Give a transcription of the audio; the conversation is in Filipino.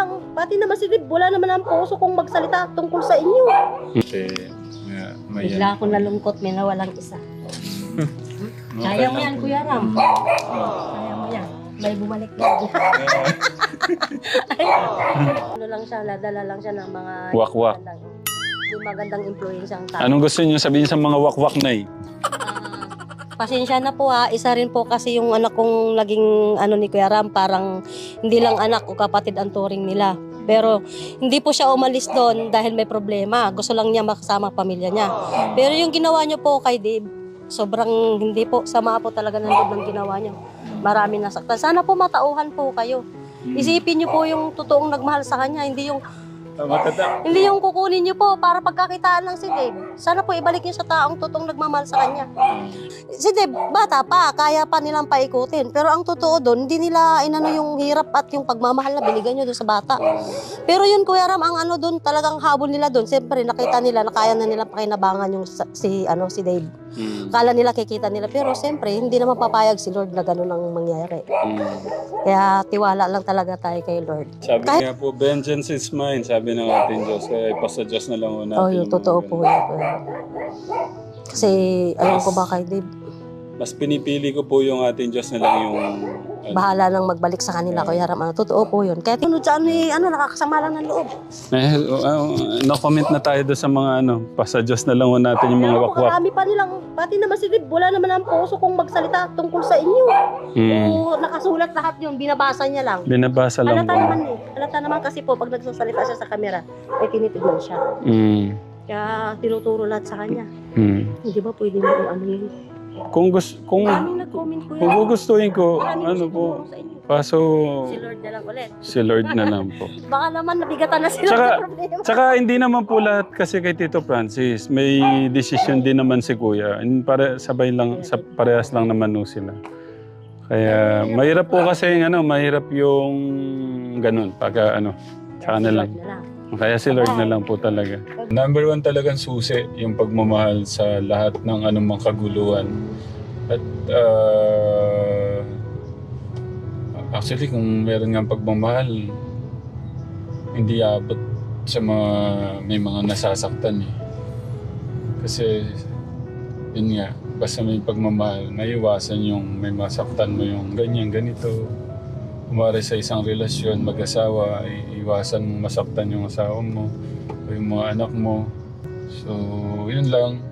nilang, pati naman si Dib, wala naman ang puso kung magsalita tungkol sa inyo. Okay. Yeah, may Bigla ako nalungkot, may nawalang isa. Kaya mo yan, Kuya Ram. Kaya mo yan. May bumalik na. Ano lang siya, nadala lang siya ng mga... Wakwak. Yung magandang influence ang tao. Anong gusto niyo sabihin sa mga wakwak na Pasensya na po ha, isa rin po kasi yung anak kong naging ano ni Kuya Ram, parang hindi lang anak o kapatid ang turing nila. Pero hindi po siya umalis doon dahil may problema. Gusto lang niya makasama pamilya niya. Pero yung ginawa niyo po kay Dave, sobrang hindi po, sama po talaga ng loob ng ginawa niyo. Marami nasaktan. Sana po matauhan po kayo. Isipin niyo po yung totoong nagmahal sa kanya, hindi yung kukunin niyo po para pagkakitaan lang si Dave. Sana po ibalik niyo sa taong totoong nagmamahal sa kanya. Si Dave, bata pa, kaya pa nilang paikutin. Pero ang totoo doon, hindi nila inano yung hirap at yung pagmamahal na binigyan niyo doon sa bata. Pero yun, Kuya Ram, ang ano doon, talagang habol nila doon. Siyempre, nakita nila na kaya na nilang pakinabangan yung si Dave. Kala nila kikita nila. Pero siyempre, hindi naman papayag si Lord na gano'n ang mangyari. Kaya tiwala lang talaga tayo kay Lord. Sabi nga po, vengeance is mine. Sabi ng ating Diyos. Kaya ipasa Diyos na lang natin. Oh, yung totoo po yun. Kasi, alam ko ba kay Dave, Mas pinipili ko po yung ating Diyos na lang yung... bahala nang magbalik sa kanila, Kuya Ram. Totoo po yun. Kaya tunod sa nakakasama lang ng loob. No comment na tayo doon sa mga pasa Diyos na lang natin yung mga Pero wakwak. marami pa nilang, pati naman si Dib, wala naman ang puso kung magsalita tungkol sa inyo. O nakasulat lahat yun, binabasa niya lang. Binabasa lang Halata po. naman halata naman kasi po, pag nagsasalita siya sa camera, ay tinitignan siya. Kaya tinuturo lahat sa kanya. Hindi ba pwede mo ano yun? Kung Maraming nag-comment ko yan. kung gugustuhin ko, Maraming po. tumulong sa inyo. Kaso, Si Lord na lang ulit. si Lord na lang po. Baka naman nabigatan na sila Tsaka- sa problema. Tsaka hindi naman po lahat kasi kay Tito Francis. May desisyon din naman si Kuya. Sabay lang, parehas lang naman no sila. Kaya mahirap po kasi mahirap yung ganun. Pagka tsaka na lang. Lord na lang. Kaya si Lord na lang po talaga. Number one talagang susi yung pagmamahal sa lahat ng anumang kaguluhan. At actually kung meron nga pagmamahal, hindi abot sa may mga nasasaktan eh. Kasi yun nga, basta may pagmamahal, maiwasan yung may masaktan mo yung ganyan, ganito. Kumari sa isang relasyon, mag-asawa, iwasan mong masaktan yung asawa mo o yung mga anak mo. So, yun lang.